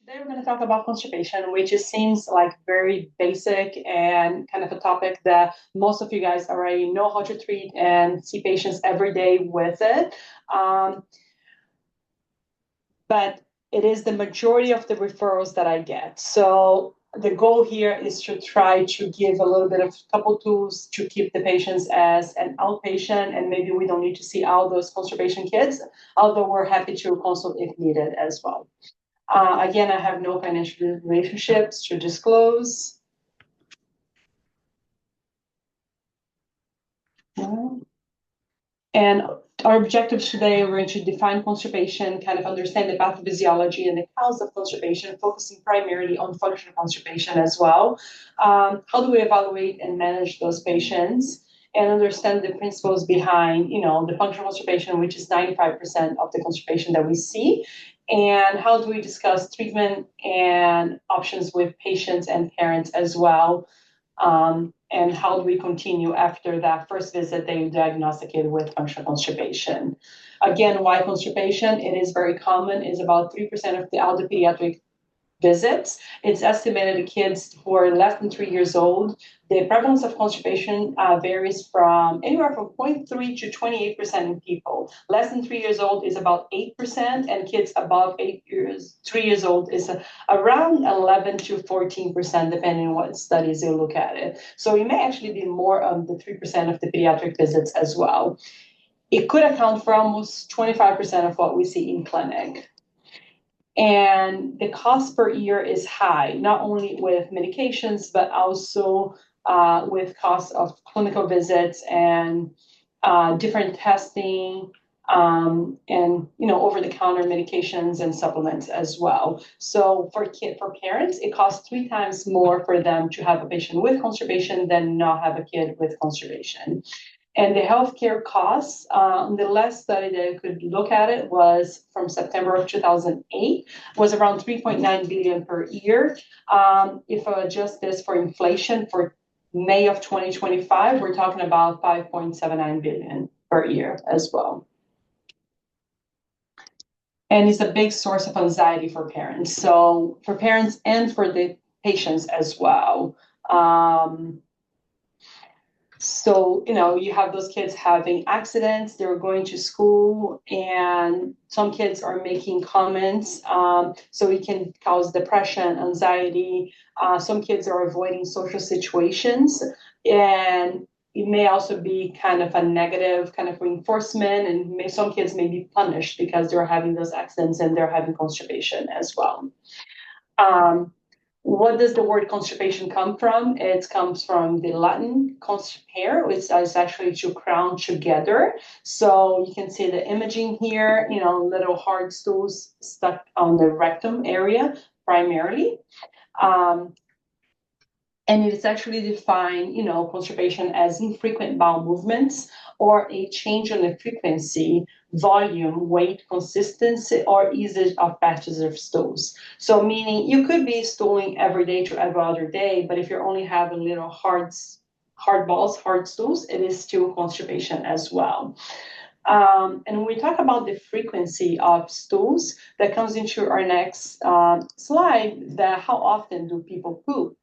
Today we're going to talk about constipation, which it seems like very basic and kind of a topic that most of you guys already know how to treat and see patients every day with it. Um, but it is the majority of the referrals that I get. So the goal here is to try to give a little bit of couple tools to keep the patients as an outpatient, and maybe we don't need to see all those constipation kids, although we're happy to consult if needed as well. Again, I have no financial relationships to disclose. And our objectives today are going to define constipation, kind of understand the pathophysiology and the cause of constipation, focusing primarily on functional constipation as well. How do we evaluate and manage those patients? And understand the principles behind, the functional constipation, which is 95% of the constipation that we see. And how do we discuss treatment and options with patients and parents as well? And how do we continue after that first visit they diagnosticated with functional constipation? Again, why constipation? It is very common. It's about 3% of all the pediatric visits. It's estimated that kids who are less than 3 years old, the prevalence of constipation varies from anywhere from 0.3 to 28% in people. Less than 3 years old is about 8%, and kids above 3 years old is around 11 to 14%, depending on what studies you look at it. So it may actually be more of the 3% of the pediatric visits as well. It could account for almost 25% of what we see in clinic. And the cost per year is high, not only with medications, but also with costs of clinical visits and different testing and over-the-counter medications and supplements as well. So for parents, it costs 3 times more for them to have a patient with constipation than not have a kid with constipation. And the healthcare costs, the last study that I could look at it was from September of 2008, was around 3.9 billion per year. If I adjust this for inflation for May of 2025, we're talking about 5.79 billion per year as well. And it's a big source of anxiety for parents. So for parents and for the patients as well. So, you have those kids having accidents, they're going to school, and some kids are making comments. So it can cause depression, anxiety. Some kids are avoiding social situations, and it may also be kind of a negative kind of reinforcement, and some kids may be punished because they're having those accidents and they're having constipation as well. What does the word constipation come from? It comes from the Latin constipare, which is actually to crown together. So you can see the imaging here, little hard stools stuck on the rectum area primarily. And it's actually defined, constipation as infrequent bowel movements or a change in the frequency, volume, weight, consistency, or ease of patches of stools. So meaning you could be stooling every day to every other day, but if you're only having little hard balls, hard stools, it is still constipation as well. And when we talk about the frequency of stools, that comes into our next slide, that how often do people poop?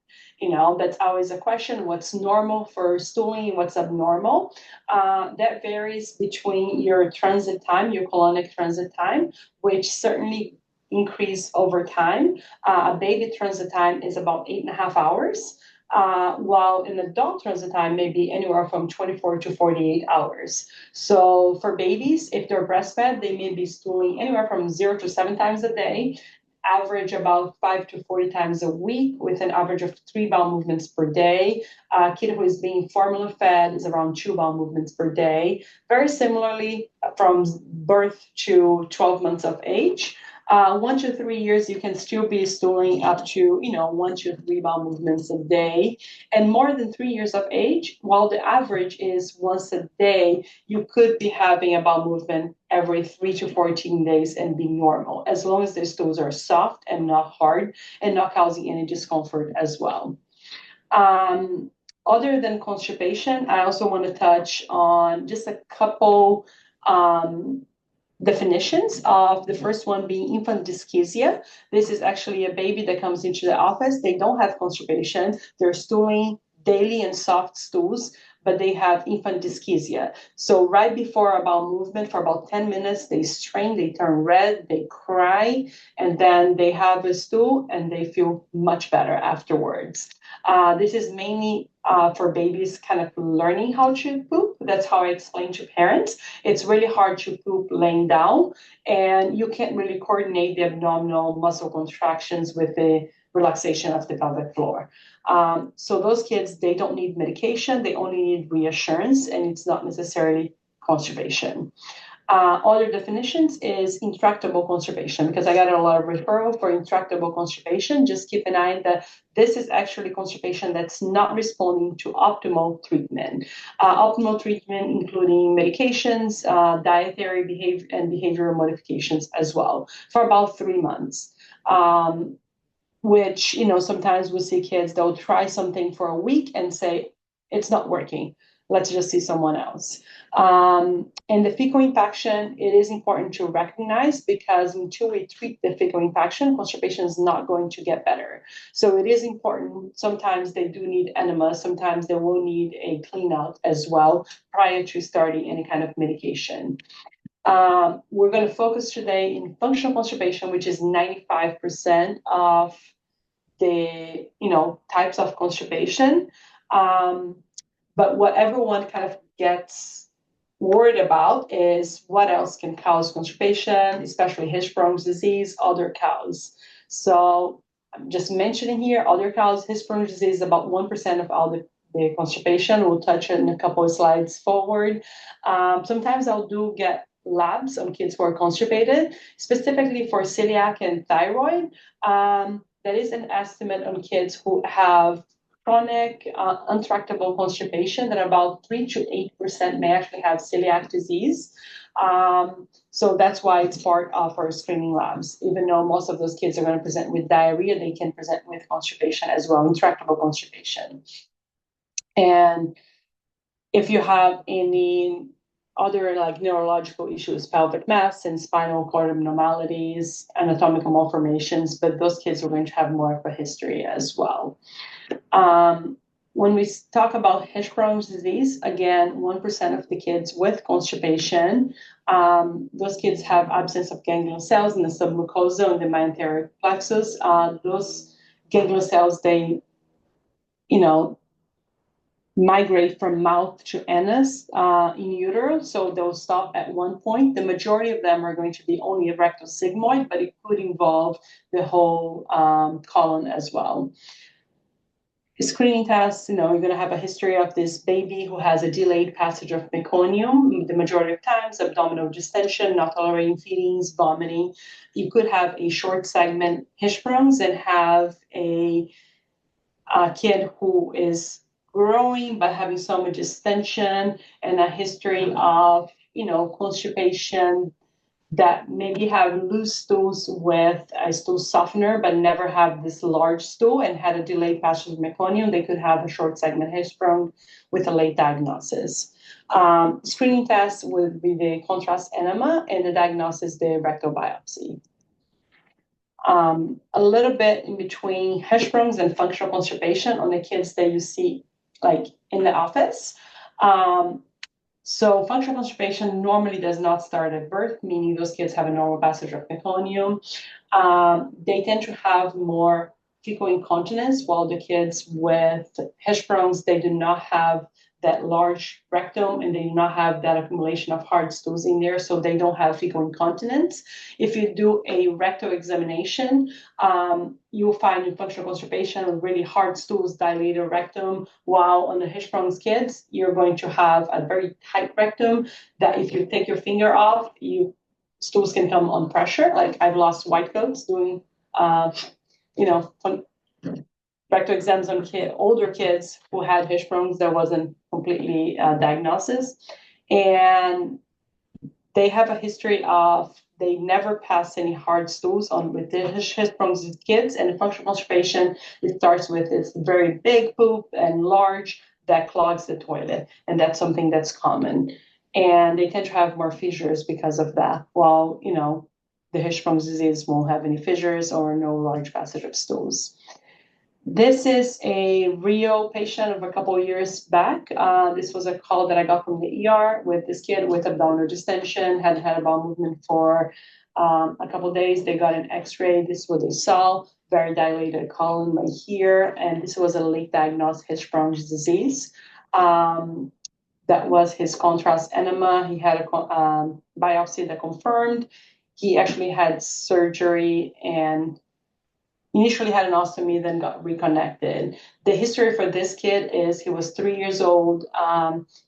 That's always a question. What's normal for stooling? What's abnormal? That varies between your transit time, your colonic transit time, which certainly increase over time. A baby transit time is about 8.5 hours, while an adult transit time may be anywhere from 24 to 48 hours. So for babies, if they're breastfed, they may be stooling anywhere from 0 to 7 times a day, average about 5 to 40 times a week, with an average of 3 bowel movements per day. A kid who is being formula fed is around 2 bowel movements per day. Very similarly, from birth to 12 months of age. 1 to 3 years, you can still be stooling up to, 1 to 3 bowel movements a day. And more than 3 years of age, while the average is once a day, you could be having a bowel movement every 3 to 14 days and be normal, as long as the stools are soft and not hard and not causing any discomfort as well. Other than constipation, I also want to touch on just a couple definitions of the first one being infant dyschezia. This is actually a baby that comes into the office. They don't have constipation. They're stooling daily in soft stools, but they have infant dyschezia. So right before a bowel movement, for about 10 minutes, they strain, they turn red, they cry, and then they have a stool and they feel much better afterwards. This is mainly for babies kind of learning how to poop. That's how I explain to parents. It's really hard to poop laying down, and you can't really coordinate the abdominal muscle contractions with the relaxation of the pelvic floor. So those kids, they don't need medication, they only need reassurance, and it's not necessarily constipation. Other definitions is intractable constipation, because I got a lot of referral for intractable constipation. Just keep an eye that this is actually constipation that's not responding to optimal treatment. Optimal treatment including medications, dietary behavior, and behavioral modifications as well for about 3 months. Which, sometimes we see kids, they'll try something for a week and say, it's not working. Let's just see someone else. And the fecal infection, it is important to recognize, because until we treat the fecal infection, constipation is not going to get better. So it is important. Sometimes they do need enema. Sometimes they will need a clean out as well prior to starting any kind of medication. We're going to focus today in functional constipation, which is 95% of the types of constipation. But what everyone kind of gets worried about is what else can cause constipation, especially Hirschsprung's disease, other cause. So I'm just mentioning here, other cause, Hirschsprung's disease is about 1% of all the constipation. We'll touch it in a couple of slides forward. Sometimes I'll do get labs on kids who are constipated, specifically for celiac and thyroid. That is an estimate on kids who have chronic untractable constipation, that about 3 to 8% may actually have celiac disease. So that's why it's part of our screening labs. Even though most of those kids are going to present with diarrhea, they can present with constipation as well, intractable constipation. And if you have any other like neurological issues, pelvic mass and spinal cord abnormalities, anatomical malformations, but those kids are going to have more of a history as well. When we talk about Hirschsprung's disease, again, 1% of the kids with constipation, those kids have absence of ganglion cells in the submucosa and the myenteric plexus. Those ganglion cells, they, migrate from mouth to anus in utero, so they'll stop at one point. The majority of them are going to be only a rectal sigmoid, but it could involve the whole colon as well. Screening tests, you're going to have a history of this baby who has a delayed passage of meconium, the majority of times, abdominal distension, not tolerating feedings, vomiting. You could have a short segment Hirschsprung's and have a kid who is growing but having so much distension and a history of, constipation, that maybe have loose stools with a stool softener, but never have this large stool and had a delayed passage of meconium. They could have a short segment Hirschsprung with a late diagnosis. Screening tests would be the contrast enema, and the diagnosis, the rectal biopsy. A little bit in between Hirschsprung's and functional constipation on the kids that you see like in the office. So functional constipation normally does not start at birth, meaning those kids have a normal passage of meconium. They tend to have more fecal incontinence, while the kids with Hirschsprung's, they do not have that large rectum and they do not have that accumulation of hard stools in there, so they don't have fecal incontinence. If you do a rectal examination, you'll find in functional constipation really hard stools, dilated rectum, while on the Hirschsprung's kids, you're going to have a very tight rectum that if you take your finger off, stools can come on pressure. Like I've lost white coats doing, rectal exams on older kids who had Hirschsprung's. There wasn't completely diagnosis, and they have a history of they never pass any hard stools on with the Hirschsprung's kids. And the functional constipation, it starts with this very big poop and large that clogs the toilet, and that's something that's common. and they tend to have more fissures because of that. While, the Hirschsprung disease won't have any fissures or no large passage of stools. This is a real patient of a couple of years back. This was a call that I got from the ER with this kid with abdominal distension, hadn't had a bowel movement for a couple of days. They got an x-ray. This is what they saw, very dilated colon right here. And this was a late diagnosed Hirschsprung's disease. That was his contrast enema. He had a biopsy that confirmed. He actually had surgery and initially had an ostomy, then got reconnected. The history for this kid is he was 3 years old.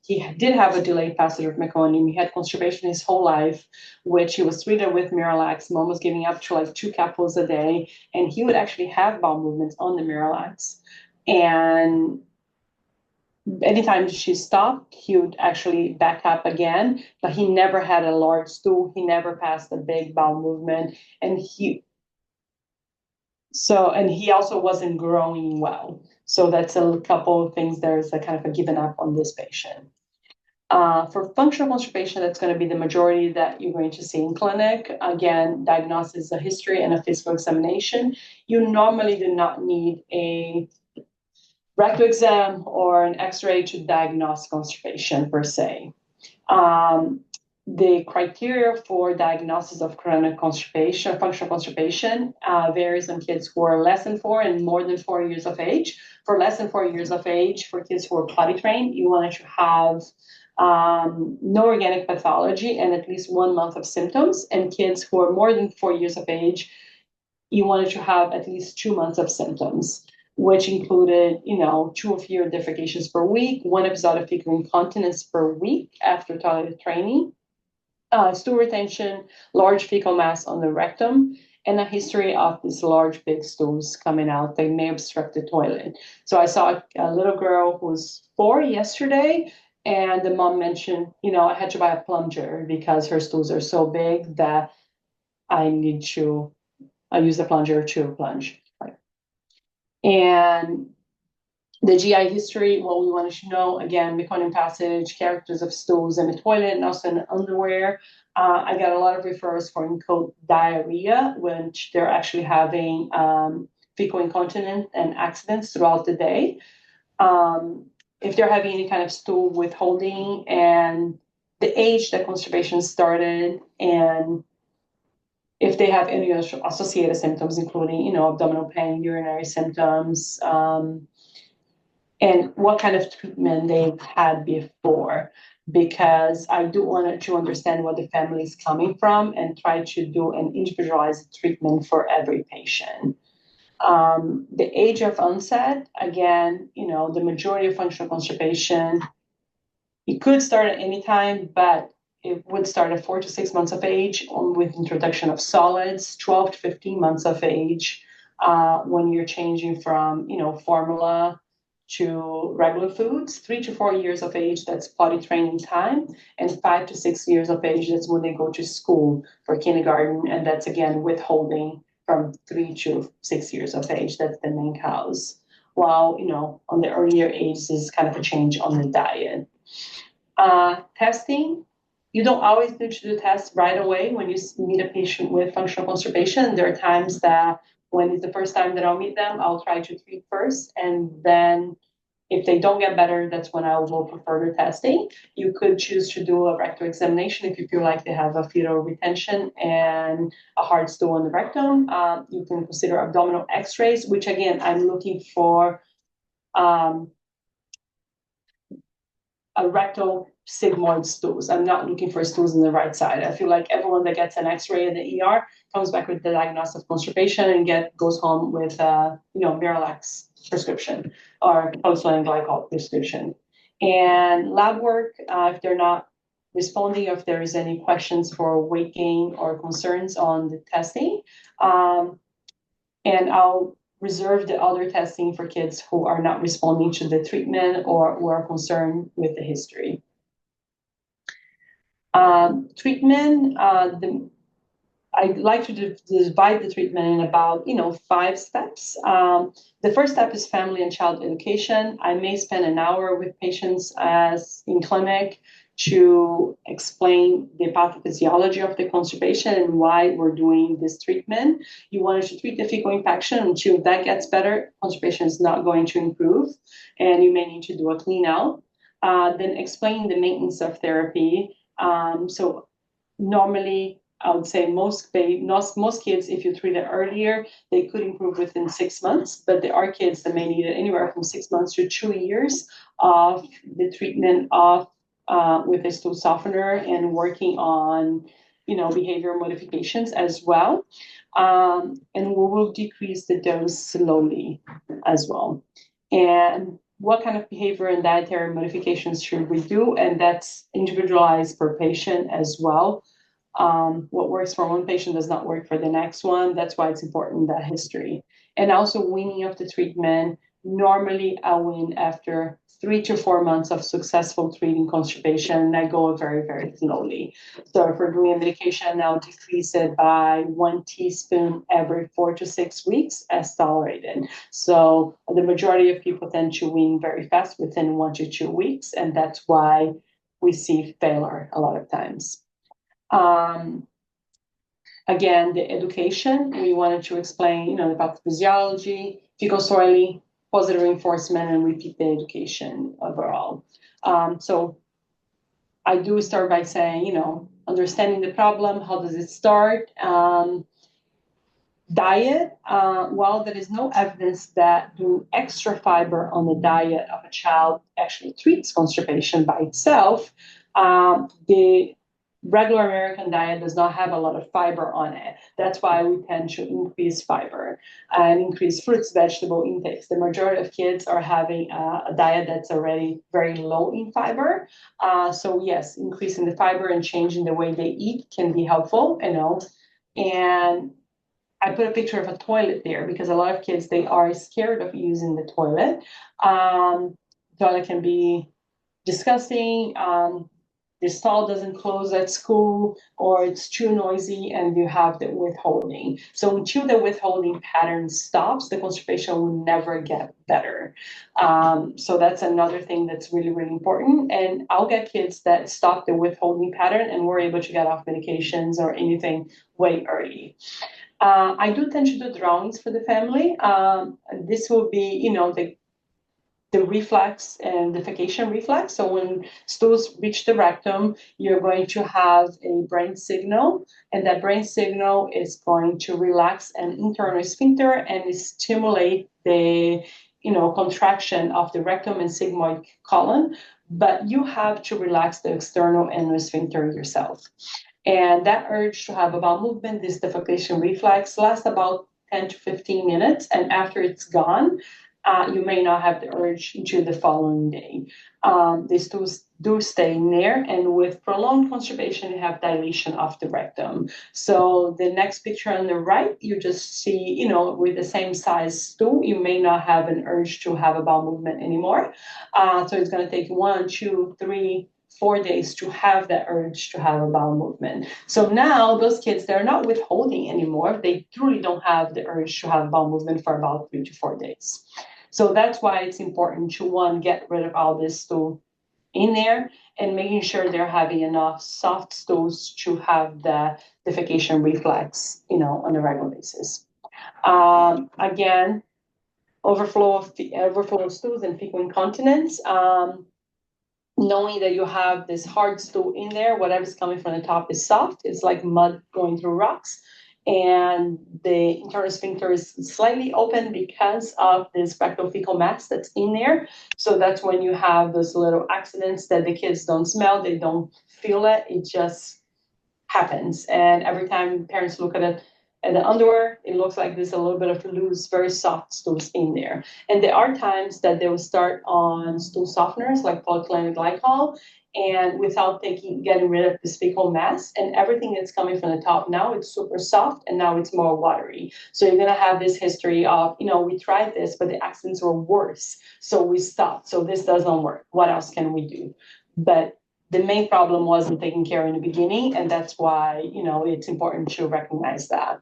He did have a delayed passage of meconium. He had constipation his whole life, which he was treated with Miralax. Mom was giving up to like 2 capsules a day, and he would actually have bowel movements on the Miralax. And anytime she stopped, he would actually back up again, but he never had a large stool. He never passed a big bowel movement, and he also wasn't growing well. So that's a couple of things. There's a kind of a giving up on this patient. For functional constipation, that's going to be the majority that you're going to see in clinic. Again, diagnosis, a history, and a physical examination. You normally do not need a rectal exam or an x-ray to diagnose constipation per se. The criteria for diagnosis of chronic constipation, functional constipation, varies on kids who are less than 4 and more than 4 years of age. For less than 4 years of age, for kids who are potty trained, you want to have no organic pathology and at least 1 month of symptoms. And kids who are more than 4 years of age, you wanted to have at least 2 months of symptoms, which included, 2 or fewer defecations per week, 1 episode of fecal incontinence per week after toilet training, stool retention, large fecal mass on the rectum, and a history of these large, big stools coming out. They may obstruct the toilet. So I saw a little girl who was 4 yesterday, and the mom mentioned, I had to buy a plunger because her stools are so big that I need to use the plunger to plunge. Right. And the GI history, what we wanted to know, again, meconium passage, characters of stools in the toilet, and also in the underwear. I got a lot of referrals for quote diarrhea, which they're actually having fecal incontinence and accidents throughout the day. If they're having any kind of stool withholding and the age that constipation started, and if they have any associated symptoms, including, abdominal pain, urinary symptoms, and what kind of treatment they've had before, because I do want to understand what the family is coming from and try to do an individualized treatment for every patient. The age of onset, again, the majority of functional constipation, it could start at any time, but it would start at 4 to 6 months of age with introduction of solids, 12 to 15 months of age, when you're changing from, formula to regular foods. 3 to 4 years of age, that's potty training time, and 5 to 6 years of age, that's when they go to school for kindergarten, and that's again withholding from 3 to 6 years of age. That's the main cause. While, on the earlier age is kind of a change on the diet. Testing, you don't always need to do tests right away when you meet a patient with functional constipation. There are times that when it's the first time that I'll meet them, I'll try to treat first. And then if they don't get better, that's when I will prefer the testing. You could choose to do a rectal examination if you feel like they have a fetal retention and a hard stool on the rectum. You can consider abdominal x-rays, which again, I'm looking for a rectal sigmoid stools. I'm not looking for stools on the right side. I feel like everyone that gets an x-ray in the ER comes back with the diagnosis of constipation and goes home with Miralax prescription or polyethylene glycol prescription. And lab work, if they're not responding, or if there is any questions for weight gain or concerns on the testing, and I'll reserve the other testing for kids who are not responding to the treatment or who are concerned with the history. Treatment, I like to divide the treatment in about 5 steps. The first step is family and child education. I may spend an hour with patients as in clinic to explain the pathophysiology of the constipation and why we're doing this treatment. You wanted to treat the fecal infection until that gets better. Constipation is not going to improve, and you may need to do a clean out. Then explain the maintenance of therapy. So normally, I would say most kids, if you treat it earlier, they could improve within 6 months, but there are kids that may need it anywhere from 6 months to 2 years of the treatment of with a stool softener and working on, behavior modifications as well. And we will decrease the dose slowly as well. And what kind of behavior and dietary modifications should we do? And that's individualized per patient as well. What works for one patient does not work for the next one. That's why it's important, that history. And also weaning of the treatment. Normally, I wean after 3 to 4 months of successful treating constipation, and I go very, very slowly. So if we're doing a medication, I'll decrease it by 1 teaspoon every 4 to 6 weeks as tolerated. So the majority of people tend to wean very fast within 1 to 2 weeks, and that's why we see failure a lot of times. Again, the education, we wanted to explain, the pathophysiology, fecal soiling, positive reinforcement, and repeat the education overall. So I do start by saying, understanding the problem, how does it start? Diet, while there is no evidence that doing extra fiber on the diet of a child actually treats constipation by itself, the regular American diet does not have a lot of fiber on it. That's why we tend to increase fiber and increase fruits, vegetable intakes. The majority of kids are having a diet that's already very low in fiber. So yes, increasing the fiber and changing the way they eat can be helpful, And I put a picture of a toilet there because a lot of kids, they are scared of using the toilet. Toilet can be disgusting. The stall doesn't close at school, or it's too noisy and you have the withholding. So until the withholding pattern stops, the constipation will never get better. So that's another thing that's really, really important. And I'll get kids that stop the withholding pattern and we're able to get off medications or anything way early. I do tend to do drawings for the family. This will be, the reflex and defecation reflex. So when stools reach the rectum, you're going to have a brain signal, and that brain signal is going to relax an internal sphincter and stimulate the contraction of the rectum and sigmoid colon. But you have to relax the external anal sphincter yourself. And that urge to have a bowel movement, this defecation reflex, lasts about 10 to 15 minutes. And after it's gone, you may not have the urge until the following day. These stools do stay in there, and with prolonged constipation, you have dilation of the rectum. So the next picture on the right, you just see, with the same size stool, you may not have an urge to have a bowel movement anymore. So it's going to take 1, 2, 3, 4 days to have that urge to have a bowel movement. So now those kids, they're not withholding anymore. They truly don't have the urge to have a bowel movement for about 3 to 4 days. So that's why it's important to, one, get rid of all this stool in there and making sure they're having enough soft stools to have the defecation reflex, on a regular basis. Again, overflow of stools and fecal incontinence. Knowing that you have this hard stool in there, whatever's coming from the top is soft. It's like mud going through rocks. And the internal sphincter is slightly open because of this rectal fecal mass that's in there. So that's when you have those little accidents that the kids don't smell, they don't feel it, it just happens. And every time parents look at it, at the underwear, it looks like there's a little bit of loose, very soft stools in there. And there are times that they will start on stool softeners like polyclinic glycol, and without getting rid of this fecal mass, and everything that's coming from the top now, it's super soft, and now it's more watery. So you're gonna have this history of, we tried this, but the accidents were worse, so we stopped. So this doesn't work. What else can we do? But the main problem wasn't taken care in the beginning, and that's why, it's important to recognize that.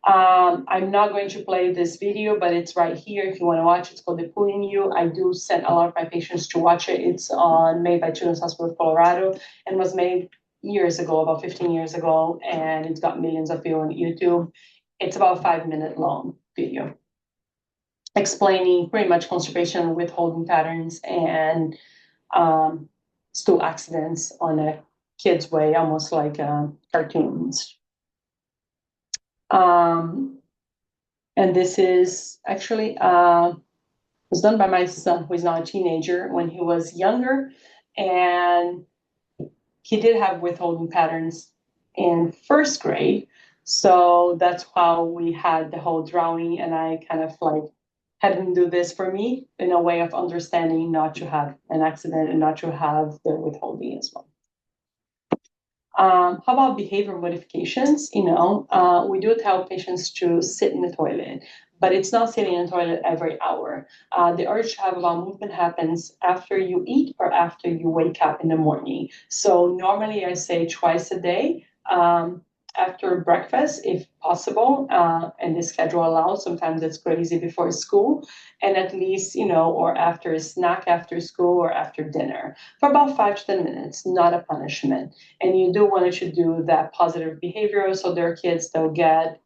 I'm not going to play this video, but it's right here if you want to watch. It's called The Pulling You. I do send a lot of my patients to watch it. It's made by Children's Hospital of Colorado and was made years ago, about 15 years ago, and it's got millions of views on YouTube. It's about a 5-minute long video explaining pretty much constipation, withholding patterns, and stool accidents on a kid's way, almost like cartoons. And this is actually was done by my son, who is now a teenager, when he was younger, and he did have withholding patterns in first grade. So that's how we had the whole drowning, and I kind of like had him do this for me in a way of understanding not to have an accident and not to have the withholding as well. How about behavior modifications? We do tell patients to sit in the toilet, but it's not sitting in the toilet every hour. The urge to have a bowel movement happens after you eat or after you wake up in the morning. So normally I say twice a day. After breakfast, if possible, and the schedule allows. Sometimes it's crazy before school, and at least, or after a snack after school or after dinner for about 5 to 10 minutes, not a punishment. And you do want to do that positive behavior. So their kids, they'll get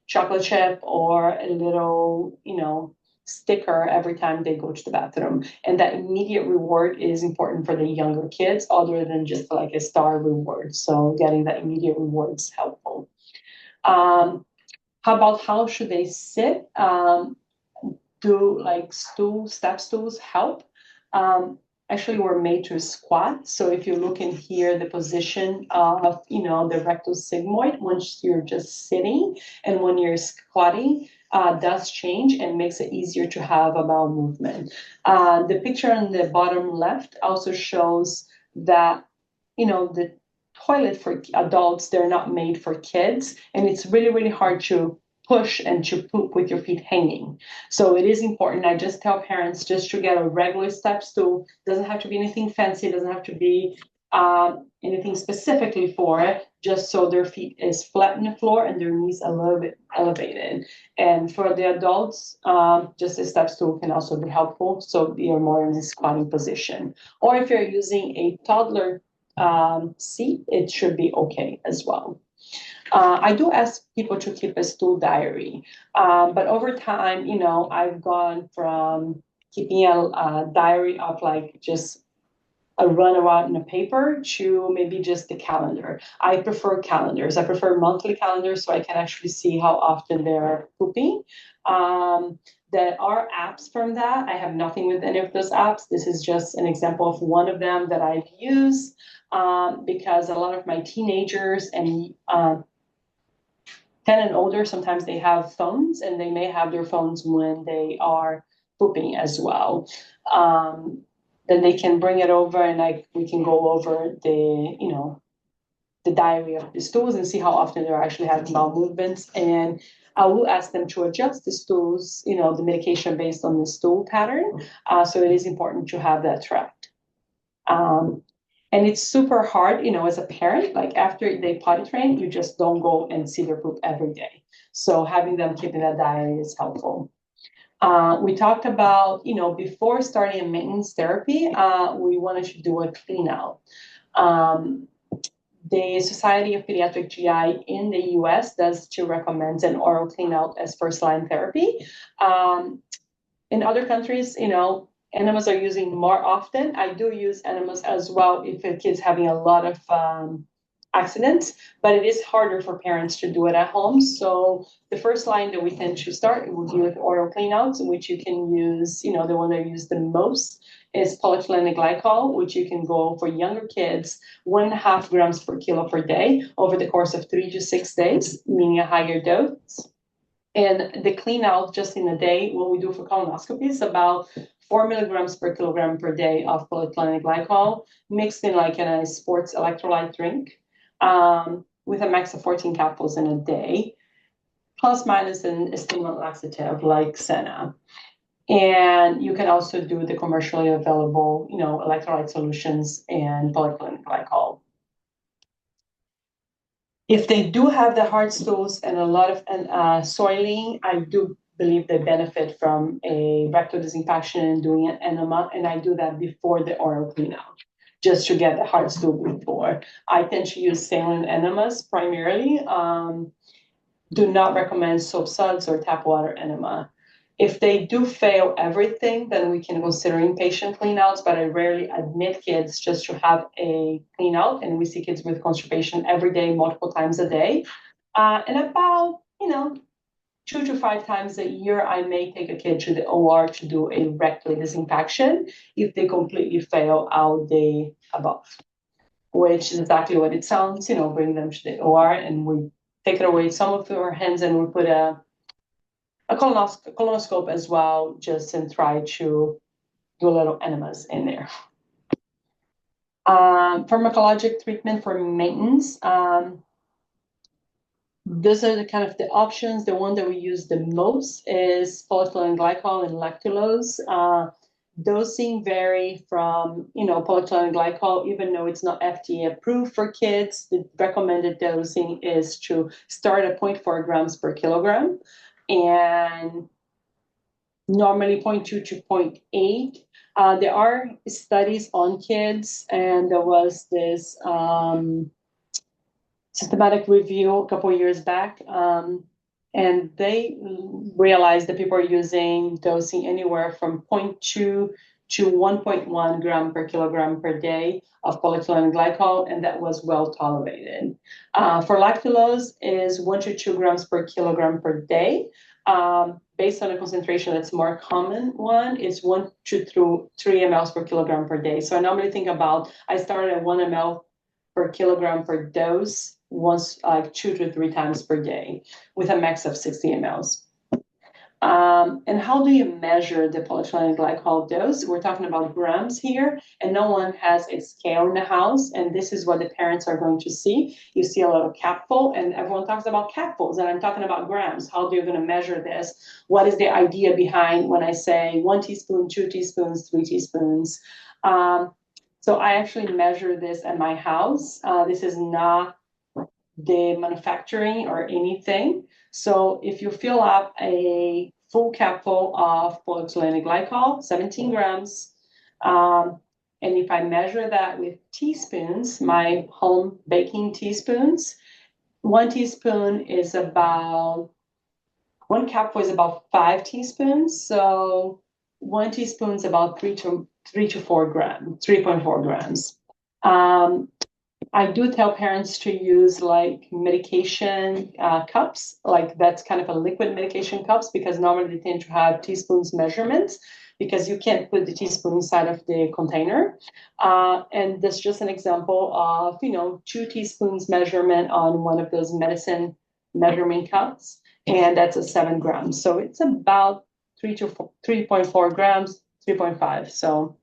chocolate chip or a little, sticker every time they go to the bathroom. And that immediate reward is important for the younger kids, other than just like a star reward. So getting that immediate reward is helpful. How about how should they sit? Do like step stools help? Actually, we're made to squat. So if you look in here, the position of, the rectus sigmoid, once you're just sitting and when you're squatting, does change and makes it easier to have a bowel movement. The picture on the bottom left also shows that, the toilet for adults, they're not made for kids. And it's really, really hard to push and to poop with your feet hanging. So it is important. I just tell parents just to get a regular step stool. Doesn't have to be anything fancy. Doesn't have to be anything specifically for it, just so their feet is flat in the floor and their knees a little bit elevated. And for the adults, just a step stool can also be helpful. So you're more in a squatting position. Or if you're using a toddler seat, it should be okay as well. I do ask people to keep a stool diary, but over time, I've gone from keeping a diary of like just a runaround in a paper to maybe just the calendar. I prefer calendars. I prefer monthly calendars so I can actually see how often they're pooping. There are apps from that. I have nothing with any of those apps. This is just an example of one of them that I've used because a lot of my teenagers and 10 and older, sometimes they have phones and they may have their phones when they are pooping as well. Then they can bring it over and we can go over the diary of the stools and see how often they're actually having bowel movements. And I will ask them to adjust the stools, the medication based on the stool pattern. So it is important to have that tracked. And it's super hard, as a parent, like after they potty train, you just don't go and see their poop every day. So having them keeping that diary is helpful. We talked about, before starting a maintenance therapy, we wanted to do a clean out. The Society of Pediatric GI in the US does to recommend an oral clean out as first line therapy. In other countries, enemas are using more often. I do use enemas as well if a kid's having a lot of accidents, but it is harder for parents to do it at home. So the first line that we tend to start will be with oral cleanouts, which you can use, the one that I use the most is polyethylene glycol, which you can go for younger kids, 1.5 grams per kilo per day over the course of 3 to 6 days, meaning a higher dose. And the clean out just in a day, what we do for colonoscopy is about 4 milligrams per kilogram per day of polyethylene glycol mixed in like in a sports electrolyte drink with a max of 14 capsules in a day, plus minus an stimulant laxative like Senna. And you can also do the commercially available, electrolyte solutions and polyethylene glycol. If they do have the hard stools and a lot of soiling, I do believe they benefit from a rectal disinfection and doing an enema, and I do that before the oral clean out, just to get the hard stool before. I tend to use saline enemas primarily. Do not recommend soap suds or tap water enema. If they do fail everything, then we can consider inpatient cleanouts, but I rarely admit kids just to have a cleanout, and we see kids with constipation every day, multiple times a day. And about, 2 to 5 times a year, I may take a kid to the OR to do a rectal disinfection. If they completely fail, I'll the above, which is exactly what it sounds, bring them to the OR and we take it away some of their hands and we put a colonoscope as well, just and try to do a little enemas in there. Pharmacologic treatment for maintenance. Those are the kind of the options. The one that we use the most is polyethylene glycol and lactulose. Dosing vary from, polyethylene glycol, even though it's not FDA approved for kids, the recommended dosing is to start at 0.4 grams per kilogram and normally 0.2 to 0.8. There are studies on kids, and there was this systematic review a couple of years back, and they realized that people are using dosing anywhere from 0.2 to 1.1 gram per kilogram per day of polyethylene glycol, and that was well tolerated. For lactulose is 1 to 2 grams per kilogram per day. Based on a concentration that's more common one, is 1 to 3 mLs per kilogram per day. So I normally think about, I start at 1 ml per kilogram per dose once, like 2 to 3 times per day with a max of 60 mLs. And how do you measure the polyethylene glycol dose? We're talking about grams here, and no one has a scale in the house, and this is what the parents are going to see. You see a little capful, and everyone talks about capfuls, and I'm talking about grams. How are you going to measure this? What is the idea behind when I say 1 teaspoon, 2 teaspoons, 3 teaspoons? So I actually measure this at my house. This is not the manufacturing or anything. So if you fill up a full capful of polyethylene glycol, 17 grams, and if I measure that with teaspoons, my home baking teaspoons, 1 teaspoon is about, 1 capful is about 5 teaspoons. So 1 teaspoon is about 3 to 4 grams, 3.4 grams. I do tell parents to use like medication cups, like that's kind of a liquid medication cups, because normally they tend to have teaspoons measurements because you can't put the teaspoon inside of the container. And that's just an example of, 2 teaspoons measurement on one of those medicine measurement cups, and that's a 7 grams. So it's about 3.4 grams, 3.5. So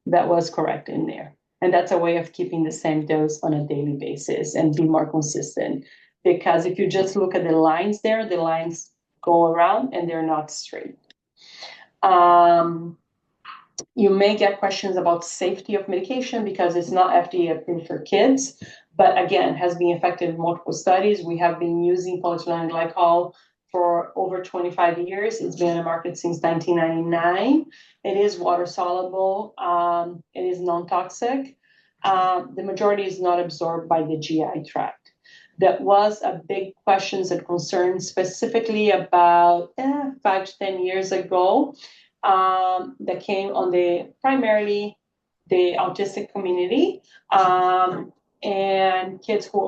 that was correct in there. And that's a way of keeping the same dose on a daily basis and be more consistent. Because if you just look at the lines there, the lines go around and they're not straight. You may get questions about safety of medication because it's not FDA approved for kids, but again, has been effective in multiple studies. We have been using polyethylene glycol for over 25 years. It's been on the market since 1999. It is water soluble. It is non-toxic. The majority is not absorbed by the GI tract. That was a big questions and concerns specifically about 5 to 10 years ago, that came on primarily the autistic community. And kids who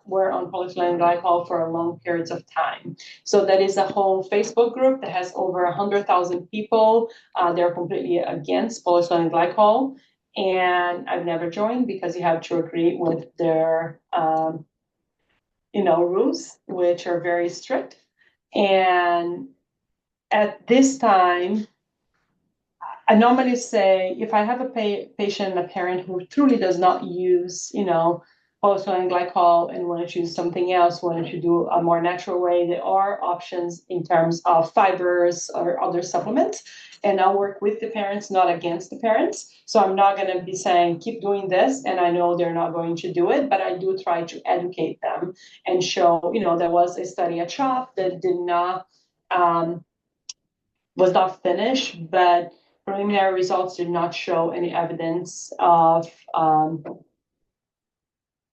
were on polyethylene glycol for long periods of time. So that is a whole Facebook group that has over 100,000 people. They're completely against polyethylene glycol, and I've never joined because you have to agree with their, rules, which are very strict. And at this time, I normally say if I have a patient, a parent who truly does not use, polyethylene glycol and wanted to use something else, wanted to do a more natural way, there are options in terms of fibers or other supplements. and I'll work with the parents, not against the parents. So I'm not going to be saying, keep doing this, and I know they're not going to do it, but I do try to educate them and show, there was a study at CHOP that did not, was not finished, but preliminary results did not show any evidence of,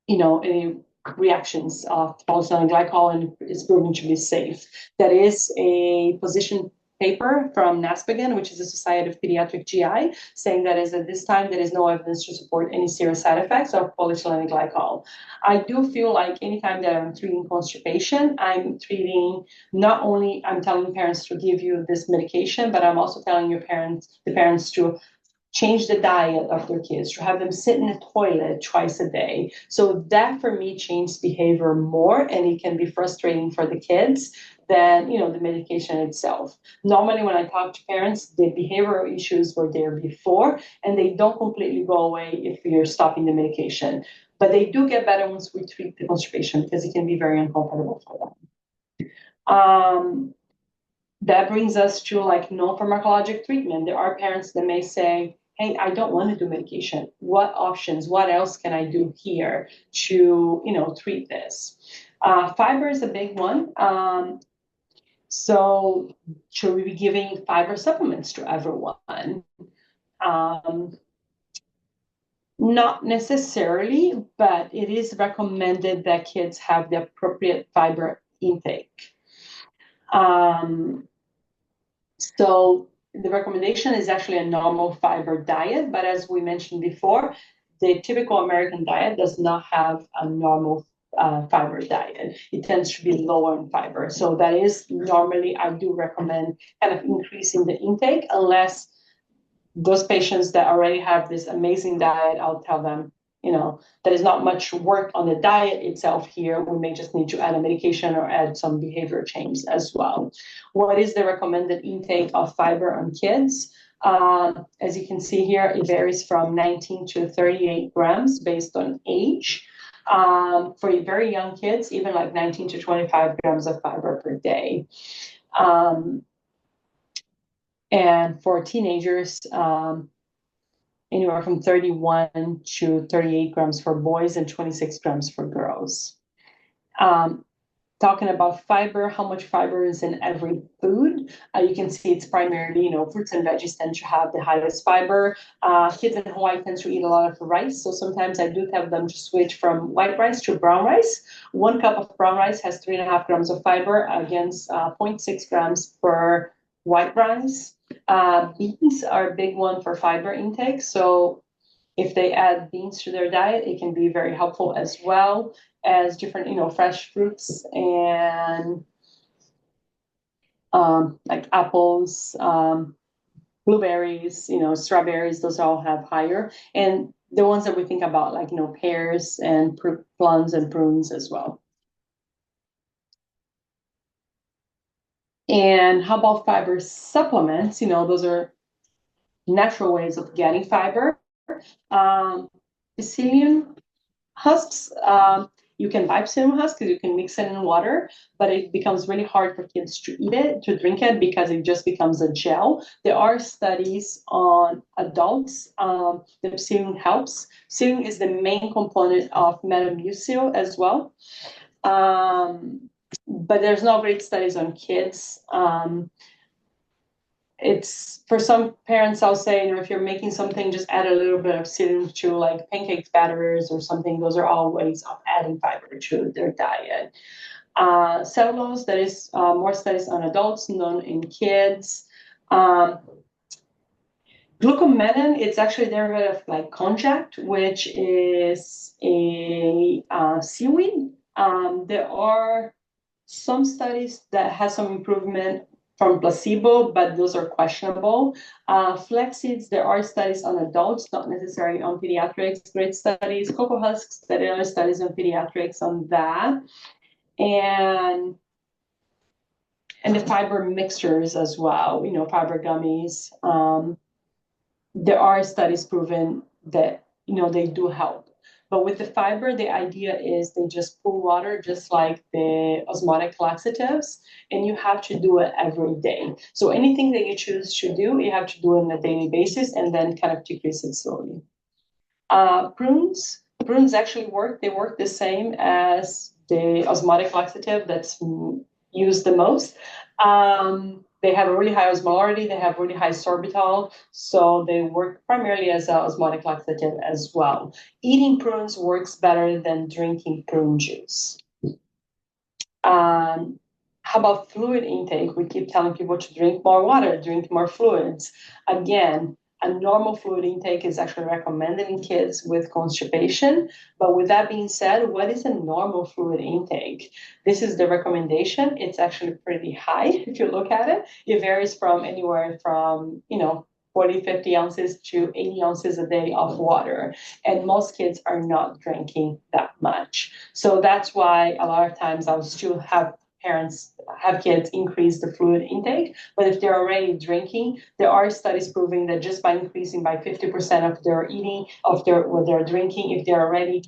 any reactions of polyethylene glycol, and is proven to be safe. That is a position paper from NASPGHAN, which is the Society of Pediatric GI, saying that is at this time there is no evidence to support any serious side effects of polyethylene glycol. I do feel like anytime that I'm treating constipation, I'm treating not only I'm telling parents to give you this medication, but I'm also telling the parents to change the diet of their kids, to have them sit in the toilet twice a day. So that for me changed behavior more, and it can be frustrating for the kids than the medication itself. Normally when I talk to parents, the behavioral issues were there before, and they don't completely go away if you're stopping the medication. But they do get better once we treat the constipation, because it can be very uncomfortable for them. That brings us to non-pharmacologic treatment. There are parents that may say, hey, I don't want to do medication. What options, what else can I do here to, treat this? Fiber is a big one. So should we be giving fiber supplements to everyone? Not necessarily, but it is recommended that kids have the appropriate fiber intake. So the recommendation is actually a normal fiber diet, but as we mentioned before, the typical American diet does not have a normal fiber diet. It tends to be lower in fiber. So that is normally, I do recommend kind of increasing the intake, unless those patients that already have this amazing diet, I'll tell them, there is not much work on the diet itself here. We may just need to add a medication or add some behavior change as well. What is the recommended intake of fiber on kids? As you can see here, it varies from 19 to 38 grams based on age. For very young kids, even 19 to 25 grams of fiber per day. And for teenagers, anywhere from 31 to 38 grams for boys and 26 grams for girls. Talking about fiber, how much fiber is in every food? You can see it's primarily, fruits and veggies tend to have the highest fiber. Kids in Hawaii tend to eat a lot of rice, so sometimes I do have them to switch from white rice to brown rice. 1 cup of brown rice has 3.5 grams of fiber against 0.6 grams per white rice. Beans are a big one for fiber intake. So if they add beans to their diet, it can be very helpful, as well as different, fresh fruits and like apples, blueberries, strawberries, those all have higher. And the ones that we think about, pears and plums and prunes as well. And how about fiber supplements? Those are natural ways of getting fiber. Psyllium husks, you can buy psyllium husks because you can mix it in water, but it becomes really hard for kids to eat it, to drink it, because it just becomes a gel. There are studies on adults that psyllium helps. Psyllium is the main component of Metamucil as well. But there's no great studies on kids. It's for some parents, I'll say, if you're making something, just add a little bit of psyllium to pancake batters or something. Those are all ways of adding fiber to their diet. Cellulose, there is more studies on adults, none in kids. Glucomannan, it's actually a derivative of konjac, which is a seaweed. There are some studies that have some improvement from placebo, but those are questionable. Flax seeds, there are studies on adults, not necessarily on pediatrics. Great studies. Cocoa husks, there are studies on pediatrics on that. And the fiber mixtures as well, fiber gummies. There are studies proven that, they do help. But with the fiber, the idea is they just pull water just like the osmotic laxatives, and you have to do it every day. So anything that you choose to do, you have to do it on a daily basis and then kind of decrease it slowly. Prunes actually work. They work the same as the osmotic laxative that's used the most. They have a really high osmolarity. They have really high sorbitol, so they work primarily as an osmotic laxative as well. Eating prunes works better than drinking prune juice. How about fluid intake? We keep telling people to drink more water, drink more fluids. Again, a normal fluid intake is actually recommended in kids with constipation. But with that being said, what is a normal fluid intake? This is the recommendation. It's actually pretty high if you look at it. It varies from anywhere from, 40, 50 ounces to 80 ounces a day of water. And most kids are not drinking that much. So that's why a lot of times I'll still have parents have kids increase the fluid intake. But if they're already drinking, there are studies proving that just by increasing by 50% of their eating, of their what they're drinking, if they're already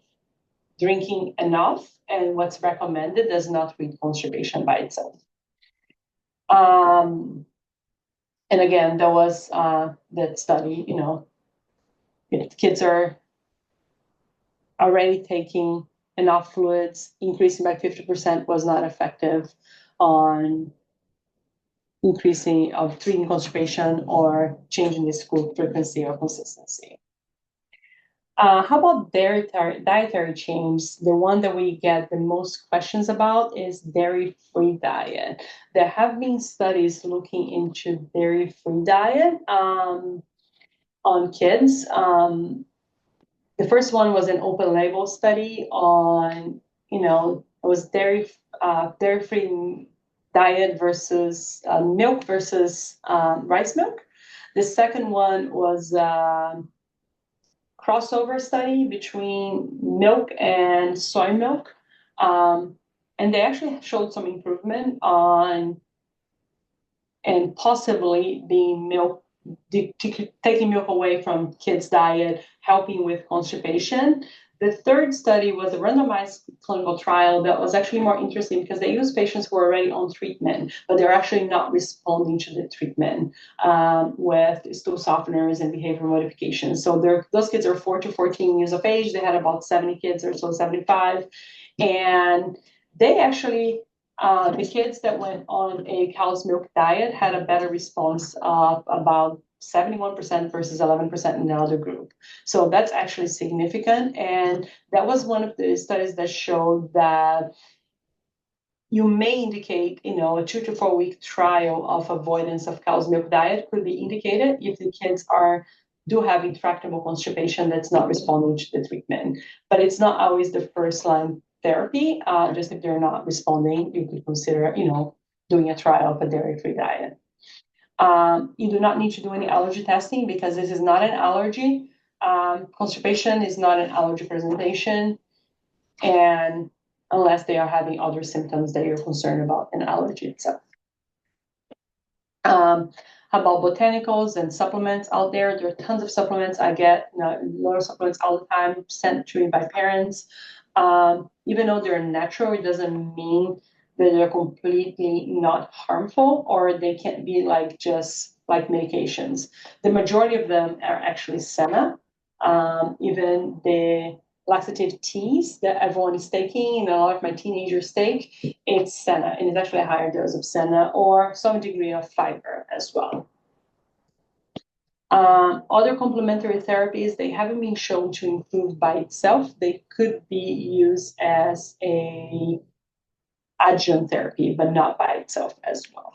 drinking enough, and what's recommended does not treat constipation by itself. And again, there was that study, if kids are already taking enough fluids, increasing by 50% was not effective on increasing of treating constipation or changing the school frequency or consistency. How about dietary change? The one that we get the most questions about is dairy-free diet. There have been studies looking into dairy-free diet on kids. The first one was an open label study on, it was dairy-free diet versus milk versus rice milk. The second one was crossover study between milk and soy milk. And they actually showed some improvement on and possibly being taking milk away from kids' diet, helping with constipation. The third study was a randomized clinical trial that was actually more interesting because they used patients who were already on treatment, but they're actually not responding to the treatment with stool softeners and behavior modifications. So those kids are 4 to 14 years of age. They had about 70 kids or so, 75. And they actually, the kids that went on a cow's milk diet had a better response of about 71% versus 11% in the other group. So that's actually significant. And that was one of the studies that showed that you may indicate, a 2 to 4 week trial of avoidance of cow's milk diet could be indicated if the kids do have intractable constipation that's not responding to the treatment. But it's not always the first line therapy. Just if they're not responding, you could consider, doing a trial of a dairy-free diet. You do not need to do any allergy testing because this is not an allergy. Constipation is not an allergy presentation, and unless they are having other symptoms that you're concerned about an allergy itself. How about botanicals and supplements out there? There are tons of supplements. I get a lot of supplements all the time sent to me by parents. Even though they're natural, it doesn't mean that they're completely not harmful, or they can't be just like medications. The majority of them are actually senna. Even the laxative teas that everyone is taking, and a lot of my teenagers take, it's senna, and it's actually a higher dose of senna or some degree of fiber as well. Other complementary therapies, they haven't been shown to improve by itself. They could be used as a adjunct therapy, but not by itself as well.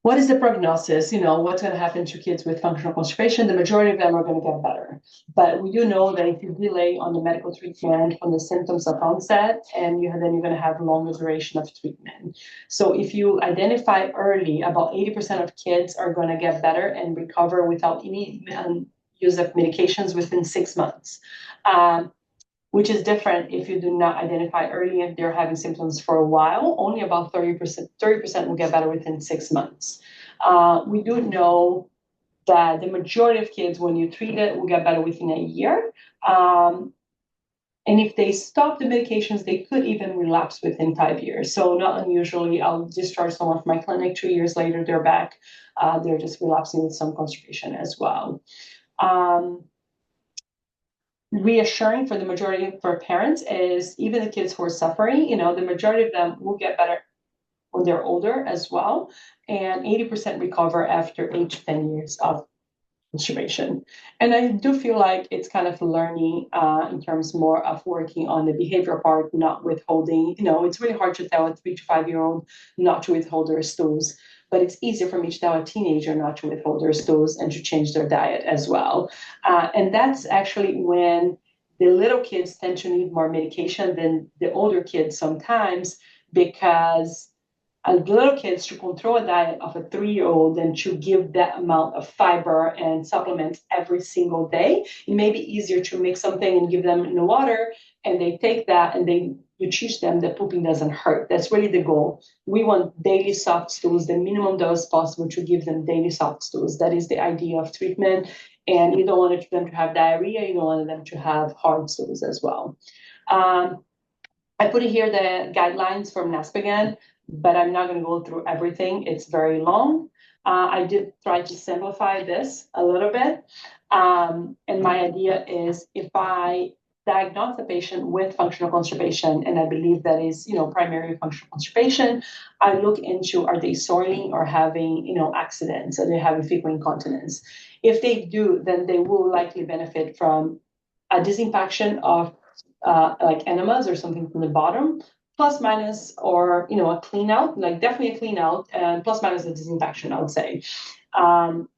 What is the prognosis? What's going to happen to kids with functional constipation? The majority of them are going to get better. But we do know that if you delay on the medical treatment from the symptoms of onset, then you're going to have longer duration of treatment. So if you identify early, about 80% of kids are going to get better and recover without any use of medications within 6 months. Which is different if you do not identify early if they're having symptoms for a while. Only about 30% will get better within 6 months. We do know that the majority of kids, when you treat it, will get better within a year. And if they stop the medications, they could even relapse within 5 years. So not unusually, I'll discharge someone from my clinic 2 years later, they're back. They're just relapsing with some constipation as well. Reassuring for the majority of parents is even the kids who are suffering, the majority of them will get better when they're older as well. And 80% recover after age 10 years of constipation. And I do feel like it's kind of learning in terms more of working on the behavior part, not withholding. It's really hard to tell a 3 to 5 year old not to withhold their stools, but it's easier for me to tell a teenager not to withhold their stools and to change their diet as well. And that's actually when the little kids tend to need more medication than the older kids sometimes, because little kids, to control a diet of a 3-year-old and to give that amount of fiber and supplements every single day, it may be easier to make something and give them in the water, and they take that and you teach them that pooping doesn't hurt. That's really the goal. We want daily soft stools, the minimum dose possible to give them daily soft stools. That is the idea of treatment. And you don't want them to have diarrhea. You don't want them to have hard stools as well. I put here the guidelines from NASPGHAN, but I'm not going to go through everything. It's very long. I did try to simplify this a little bit. And my idea is, if I diagnose a patient with functional constipation, and I believe that is, primary functional constipation, I look into, are they soiling or having, accidents? Are they having fecal incontinence? If they do, then they will likely benefit from a disimpaction of like enemas or something from the bottom, plus minus, or a clean out, like definitely a clean out, and plus minus a disinfection, I would say.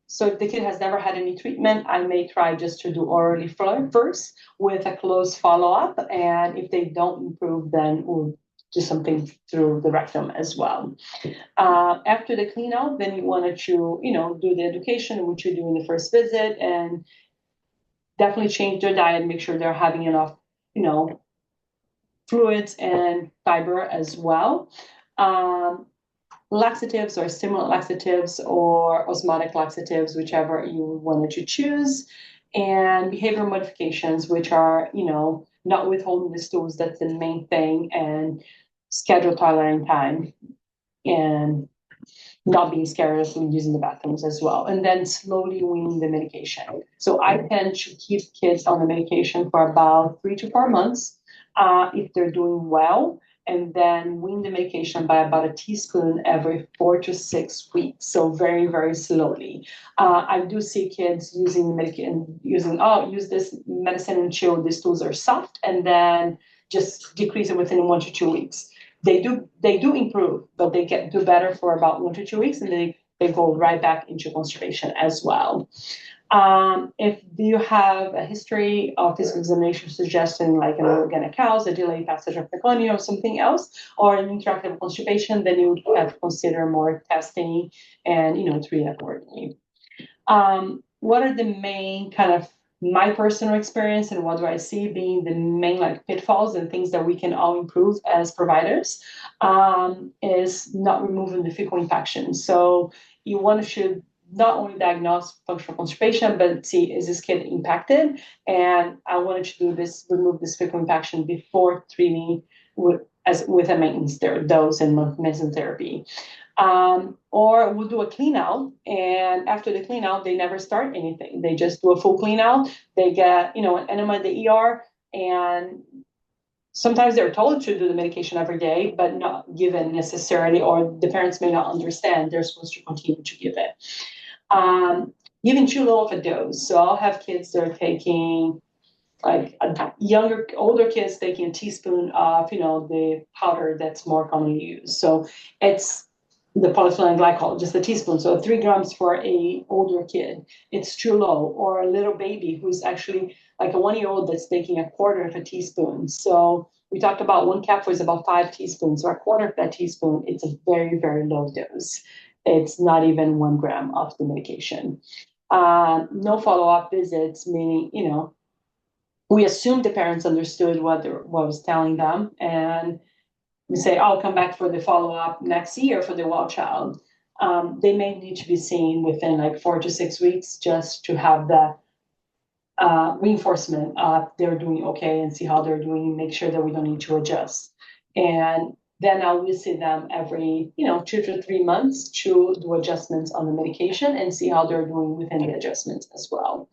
So if the kid has never had any treatment, I may try just to do orally first with a close follow-up. And if they don't improve, then we'll do something through the rectum as well. After the clean out, then you want to, do the education, which you do in the first visit, and definitely change their diet, make sure they're having enough, fluids and fiber as well. Laxatives or stimulant laxatives or osmotic laxatives, whichever you wanted to choose. And behavior modifications, which are, not withholding the stools, that's the main thing, and schedule toileting time, and not being scared of using the bathrooms as well. And then slowly weaning the medication. So I tend to keep kids on the medication for about 3 to 4 months if they're doing well, and then wean the medication by about a teaspoon every 4 to 6 weeks. So very, very slowly. I do see kids using the medication, use this medicine and chill, these stools are soft, and then just decrease it within 1 to 2 weeks. They do improve, but they do better for about 1 to 2 weeks, and they go right back into constipation as well. If you have a history of physical examination suggesting like an organic cause, a delayed passage of meconium or something else, or an interactive constipation, then you would have to consider more testing and treat accordingly. What are the main kind of my personal experience and what do I see being the main pitfalls and things that we can all improve as providers is not removing the fecal infection. So you should not only diagnose functional constipation, but see, is this kid impacted? And I wanted to remove this fecal infection before treating with a maintenance dose and medicine therapy. Or we'll do a clean out, and after the clean out, they never start anything. They just do a full clean out. They get, an enema in the ER, and sometimes they're told to do the medication every day, but not given necessarily, or the parents may not understand they're supposed to continue to give it. Giving too low of a dose. So I'll have kids that are taking older kids taking a teaspoon of, the powder that's more commonly used. So it's the polyphenol glycol, just a teaspoon. So 3 grams for a older kid, it's too low. Or a little baby who's actually like a 1-year-old that's taking a quarter of a teaspoon. So we talked about 1 capful is about 5 teaspoons. So a quarter of that teaspoon, it's a very, very low dose. It's not even 1 gram of the medication. No follow-up visits, meaning, we assumed the parents understood what I was telling them, and we say, I'll come back for the follow-up next year for the well child. they may need to be seen within like 4 to 6 weeks just to have the reinforcement they're doing okay and see how they're doing and make sure that we don't need to adjust. And then I will see them every 2 to 3 months to do adjustments on the medication and see how they're doing within the adjustments as well.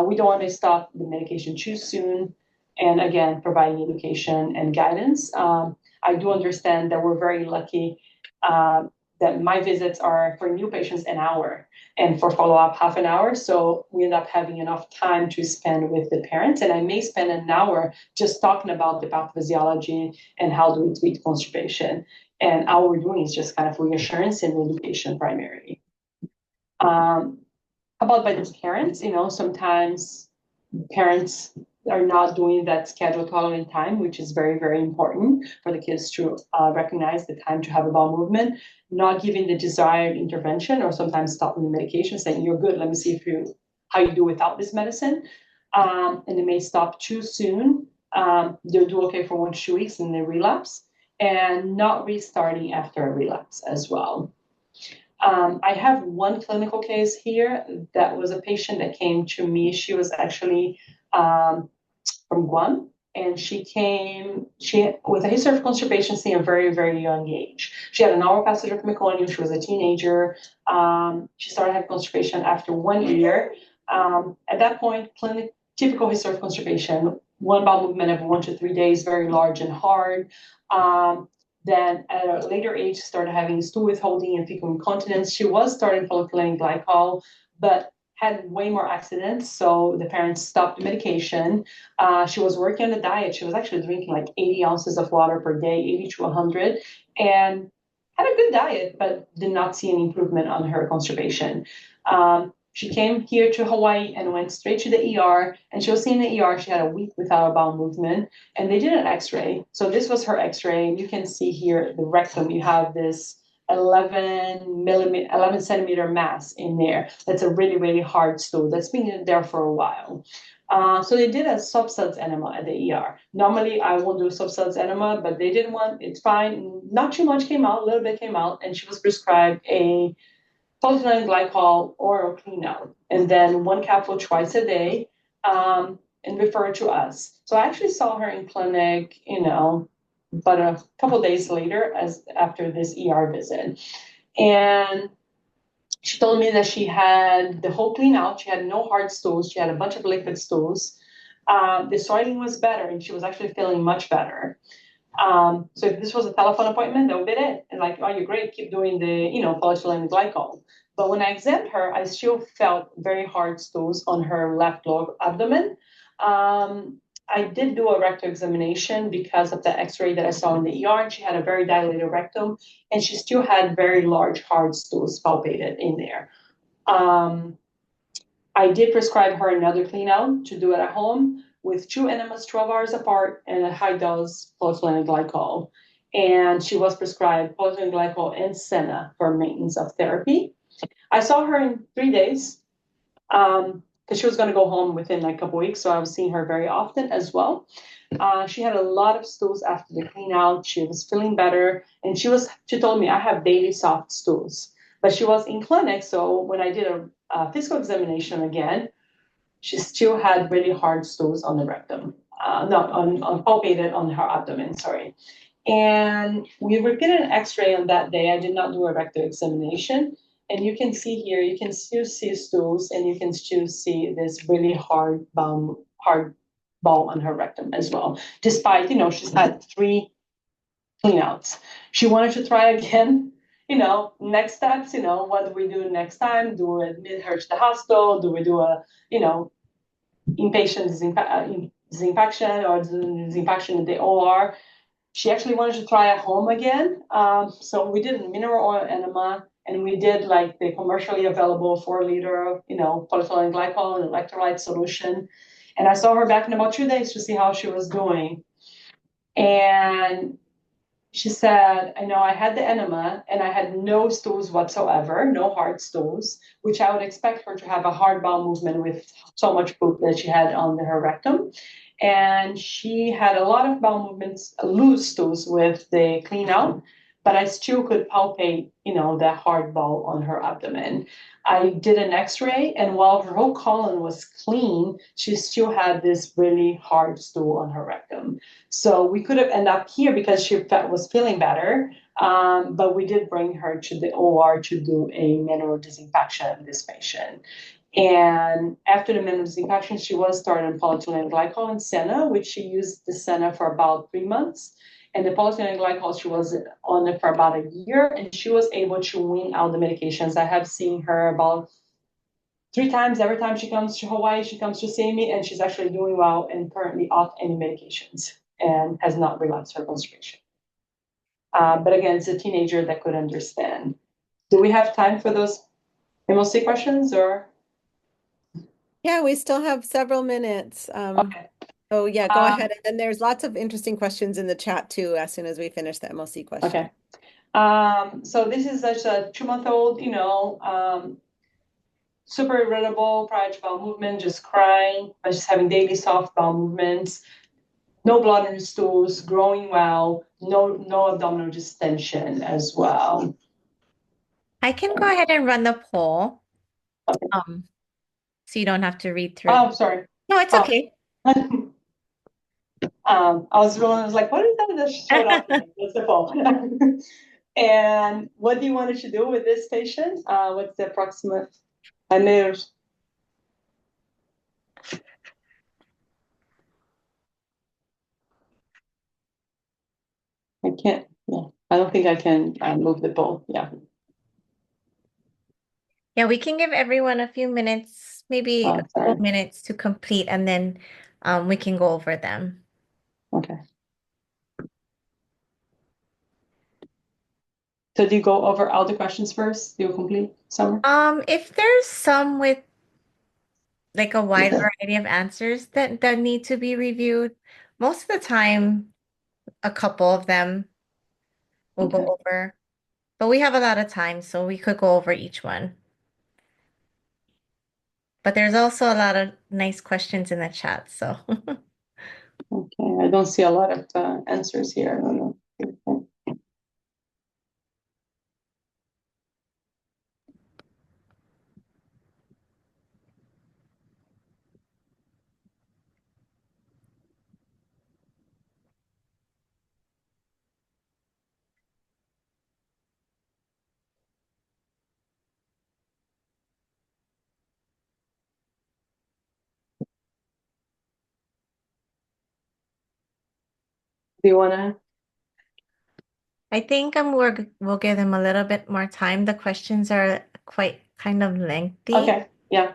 We don't want to stop the medication too soon. And again, providing education and guidance. I do understand that we're very lucky that my visits are for new patients an hour and for follow-up half an hour. So we end up having enough time to spend with the parents. And I may spend an hour just talking about the pathophysiology and how do we treat constipation. And all we're doing is just kind of reassurance and education primarily. About by the parents, sometimes parents are not doing that scheduled tolerant time, which is very, very important for the kids to recognize the time to have a bowel movement, not giving the desired intervention or sometimes stopping the medication, saying, you're good, let me see how you do without this medicine. And they may stop too soon. They'll do okay for 1 to 2 weeks and they relapse, and not restarting after a relapse as well. I have one clinical case here that was a patient that came to me. She was actually from Guam, and she with a history of constipation since a very, very young age. She had an oral passage of meconium. She was a teenager. She started having constipation after 1 year. At that point, typical history of constipation, one bowel movement every 1 to 3 days, very large and hard. Then at a later age, started having stool withholding and fecal incontinence. She was starting polyethylene glycol, but had way more accidents. So the parents stopped the medication. She was working on a diet. She was actually drinking like 80 ounces of water per day, 80 to 100, and had a good diet, but did not see any improvement on her constipation. She came here to Hawaii and went straight to the ER, and she was seen in the ER. She had a week without a bowel movement, and they did an x-ray. So this was her x-ray, and you can see here the rectum. You have this 11 centimeter mass in there. That's a really, really hard stool that's been in there for a while. So they did a substance enema at the ER. Normally, I won't do substance enema, but they did one. It's fine. Not too much came out, a little bit came out, and she was prescribed a polyethylene glycol oral clean out, and then 1 capsule twice a day, and referred to us. So I actually saw her in clinic, but a couple of days later, after this ER visit, and she told me that she had the whole clean out. She had no hard stools. She had a bunch of liquid stools. The soiling was better, and she was actually feeling much better. So if this was a telephone appointment, that would be it. And like, oh, you're great, keep doing the, polyethylene glycol. But when I examined her, I still felt very hard stools on her left lower abdomen. I did do a rectal examination because of the x-ray that I saw in the ER. She had a very dilated rectum, and she still had very large hard stools palpated in there. I did prescribe her another clean out to do it at home with 2 enemas 12 hours apart and a high dose polyethylene glycol. And she was prescribed polyethylene glycol and Senna for maintenance of therapy. I saw her in 3 days because she was going to go home within like a couple weeks. So I was seeing her very often as well. She had a lot of stools after the clean out. She was feeling better. And she told me, I have daily soft stools. But she was in clinic. So when I did a physical examination again, she still had really hard stools on the rectum, palpated on her abdomen, sorry. And we repeated an x-ray on that day. I did not do a rectal examination. And you can see here, you can still see stools, and you can still see this really hard ball on her rectum as well. Despite, she's had 3 clean outs. She wanted to try again. Next steps, what do we do next time? Do we admit her to the hospital? Do we do a, inpatient disinfection or disinfection in the OR? She actually wanted to try at home again. So we did a mineral oil enema, and we did like the commercially available 4-liter, polyethylene glycol and electrolyte solution. And I saw her back in about 2 days to see how she was doing. And she said, I know I had the enema and I had no stools whatsoever, no hard stools, which I would expect her to have a hard bowel movement with so much poop that she had on her rectum. And she had a lot of bowel movements, loose stools with the clean out, but I still could palpate, that hard ball on her abdomen. I did an x-ray, and while her whole colon was clean, she still had this really hard stool on her rectum. So we could have ended up here because she was feeling better, but we did bring her to the OR to do a manual disinfection of this patient. And after the manual disinfection, she was started on polyethylene glycol and Senna, which she used the Senna for about 3 months. And the polyethylene glycol, she was on it for about a year, and she was able to wean out the medications. I have seen her about 3 times. Every time she comes to Hawaii, she comes to see me, and she's actually doing well and currently off any medications and has not relapsed her constipation. But again, it's a teenager that could understand. Do we have time for those MLC questions, or? Yeah, we still have several minutes. Okay. Oh yeah, go ahead. And then there's lots of interesting questions in the chat too, as soon as we finish the MLC question. Okay. So this is just a 2-month-old, super irritable prior to bowel movement, just crying, but just having daily soft bowel movements, no blood in the stools, growing well, no abdominal distension as well. I can go ahead and run the poll. Okay. So you don't have to read through. Oh, sorry. No, it's okay. I was like, what is that that showed up? What's the poll? And what do you want to do with this patient? What's the approximate? I can't. Yeah, I don't think I can move the poll. Yeah. Yeah, we can give everyone a few minutes, maybe a couple minutes to complete, and then we can go over them. Okay. So do you go over all the questions first? Do you complete some? If there's some with like a wide variety of answers that need to be reviewed, most of the time, a couple of them we'll go over. But we have a lot of time, so we could go over each one. But there's also a lot of nice questions in the chat, so. Okay, I don't see a lot of answers here. I don't know. Do you want to? I think we'll give them a little bit more time. The questions are quite kind of lengthy. Okay, yeah.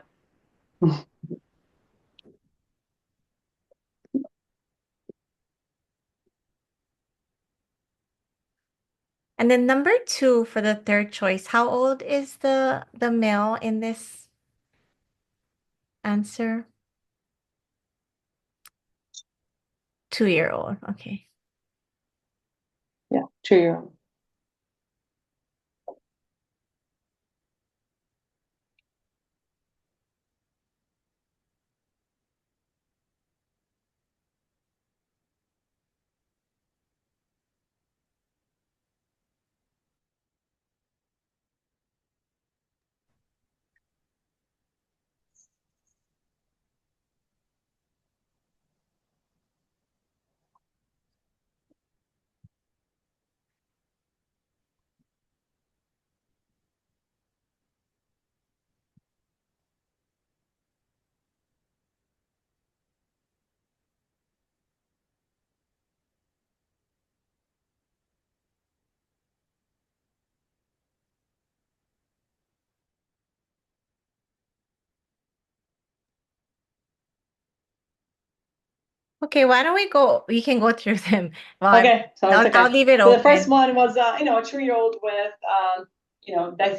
And then number 2 for the third choice, how old is the male in this answer? 2-year-old, okay. Yeah, 2-year-old. Okay, why don't we can go through them. Well, Okay, so it's okay. I'll leave it So open. the first one was, a 2-year-old with,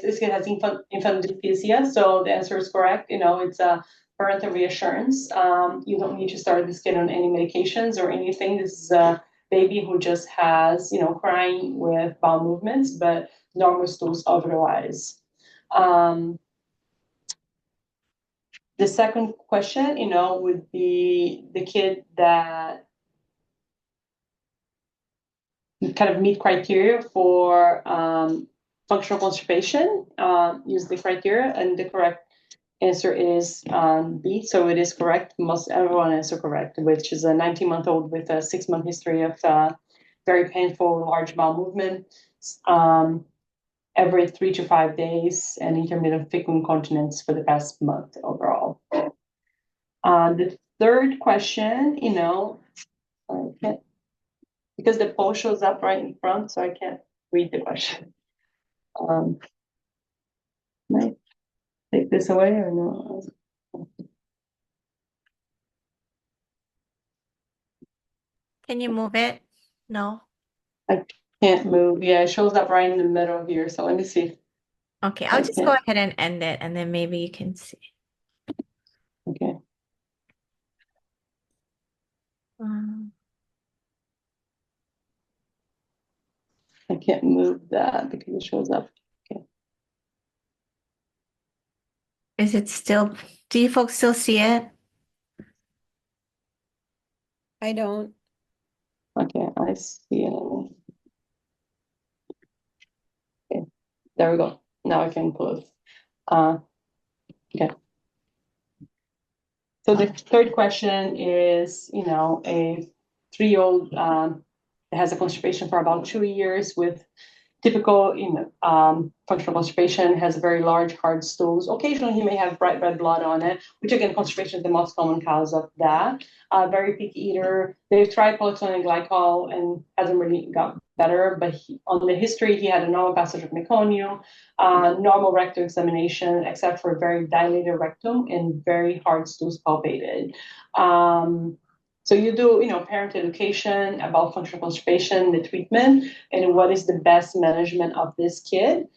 this kid has infant dysphagia. So the answer is correct. It's a parental reassurance. You don't need to start this kid on any medications or anything. This is a baby who just has, crying with bowel movements, but normal stools otherwise. The second question, would be the kid that kind of meet criteria for functional constipation, use the criteria, and the correct answer is B. So it is correct. Most everyone answered correct, which is a 19-month-old with a 6-month history of very painful large bowel movement every 3 to 5 days and intermittent fecal incontinence for the past month overall. The third question, I can't, because the poll shows up right in front, so I can't read the question. Can I take this away or no? Can you move it? No. I can't move. Yeah, it shows up right in the middle here. So let me see. Okay, I'll just go ahead and end it, and then maybe you can see. Okay. I can't move that because it shows up. Okay. Is it still, do you folks still see it? I don't. Okay, I see it. Okay, there we go. Now I can close. Okay. So the third question is, a 3-year-old has a constipation for about 2 years with typical, functional constipation, has very large hard stools. Occasionally, he may have bright red blood on it, which again, constipation is the most common cause of that. Very picky eater. They've tried polyclinic glycol and hasn't really got better. But on the history, he had a normal passage of meconium, normal rectal examination, except for very dilated rectum and very hard stools palpated. So you do, parent education about functional constipation, the treatment, and what is the best management of this kid.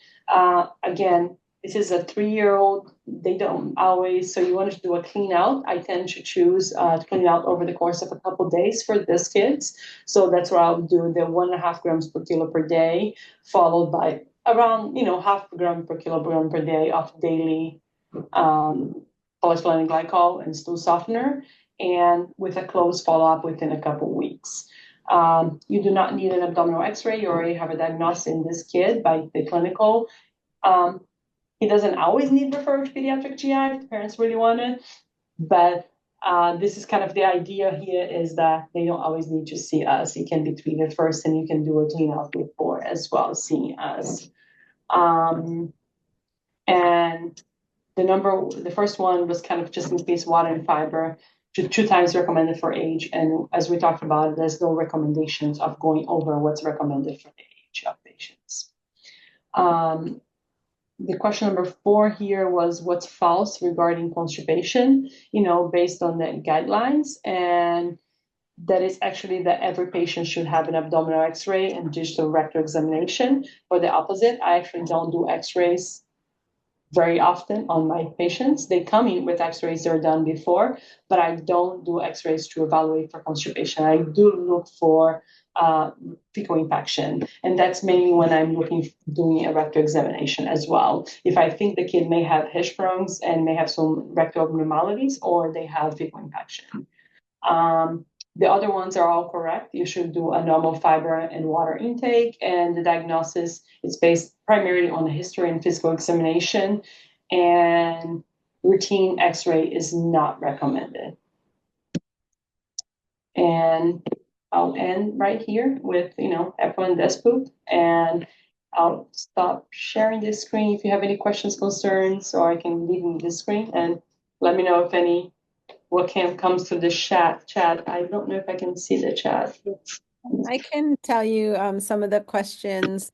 Again, this is a 3-year-old. They don't always, so you want to do a clean out. I tend to choose to clean out over the course of a couple of days for this kids. So that's where I'll do the 1.5 grams per kilo per day, followed by around, 0.5 gram per kilogram per day of daily polyclinic glycol and stool softener, and with a close follow-up within a couple weeks. You do not need an abdominal x-ray. You already have a diagnosis in this kid by the clinical. He doesn't always need referral to pediatric GI if the parents really want it, but this is kind of the idea here is that they don't always need to see us. He can be treated first and you can do a clean out before as well as seeing us. And the first one was kind of just increase water and fiber, 2 times recommended for age. And as we talked about, there's no recommendations of going over what's recommended for the age of patients. The question number 4 here was what's false regarding constipation, based on the guidelines. And that is actually that every patient should have an abdominal x-ray and digital rectal examination. For the opposite, I actually don't do x-rays very often on my patients. They come in with x-rays that are done before, but I don't do x-rays to evaluate for constipation. I do look for fecal infection, and that's mainly when I'm doing a rectal examination as well. If I think the kid may have Hirschsprungs and may have some rectal abnormalities, or they have fecal infection. The other ones are all correct. You should do a normal fiber and water intake, and the diagnosis is based primarily on the history and physical examination, and routine x-ray is not recommended. And I'll end right here with, everyone does poop, and I'll stop sharing this screen if you have any questions, concerns, or I can leave this screen and let me know if what comes to the chat. I don't know if I can see the chat. I can tell you some of the questions.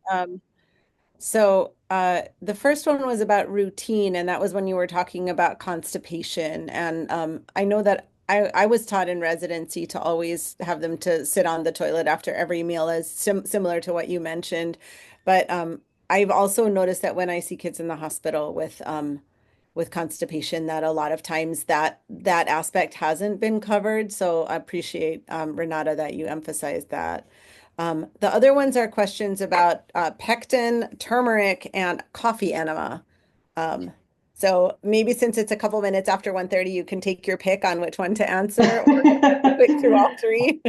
So the first one was about routine, and that was when you were talking about constipation. And I know that I was taught in residency to always have them to sit on the toilet after every meal, as similar to what you mentioned. But I've also noticed that when I see kids in the hospital with constipation, that a lot of times that aspect hasn't been covered. So I appreciate, Renata, that you emphasized that. The other ones are questions about pectin, turmeric, and coffee enema. So maybe since it's a couple minutes after 1:30, you can take your pick on which one to answer, or click through all 3.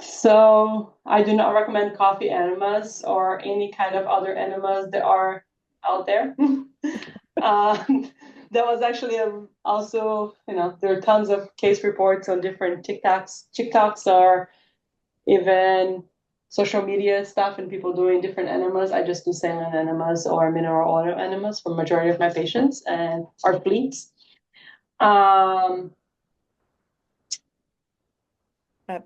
So I do not recommend coffee enemas or any kind of other enemas that are out there. There was actually also, there are tons of case reports on different TikToks or even social media stuff and people doing different enemas. I just do saline enemas or mineral oil enemas for majority of my patients and our fleets.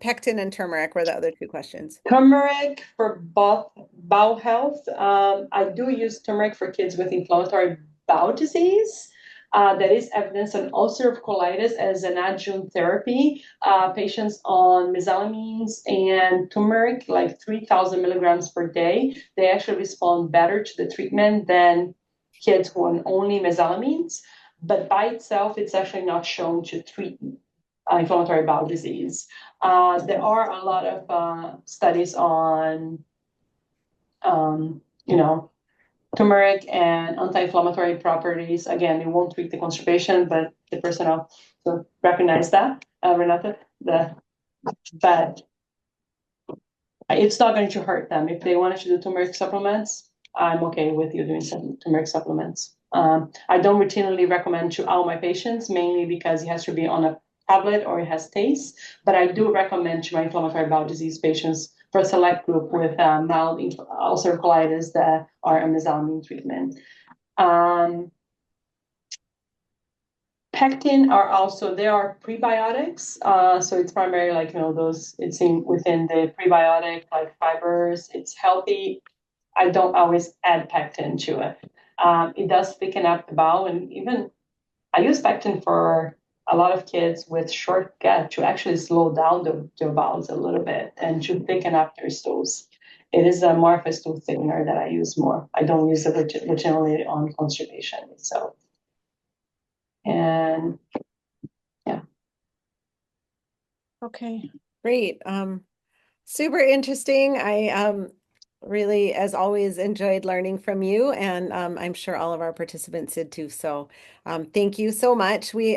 Pectin and turmeric were the other two questions. Turmeric for both bowel health. I do use turmeric for kids with inflammatory bowel disease. There is evidence on ulcerative colitis as an adjunct therapy. Patients on mesalamines and turmeric, like 3,000 milligrams per day, they actually respond better to the treatment than kids who are on only mesalamines. But by itself, it's actually not shown to treat inflammatory bowel disease. There are a lot of studies on, turmeric and anti-inflammatory properties. Again, it won't treat the constipation, but the person also recognize that, Renata, but it's not going to hurt them. If they wanted to do turmeric supplements, I'm okay with you doing some turmeric supplements. I don't routinely recommend to all my patients, mainly because it has to be on a tablet or it has taste, but I do recommend to my inflammatory bowel disease patients for a select group with mild ulcerative colitis that are on mesalamine treatment. Pectin are also, they are prebiotics. So it's primarily like, those, it's within the prebiotic, like fibers, it's healthy. I don't always add pectin to it. It does thicken up the bowel, and even I use pectin for a lot of kids with short gut to actually slow down their bowels a little bit and to thicken up their stools. It is more of a stool thickener that I use more. I don't use it originally on constipation. So, and yeah. Okay, great. Super interesting. I really, as always, enjoyed learning from you, and I'm sure all of our participants did too. So thank you so much. We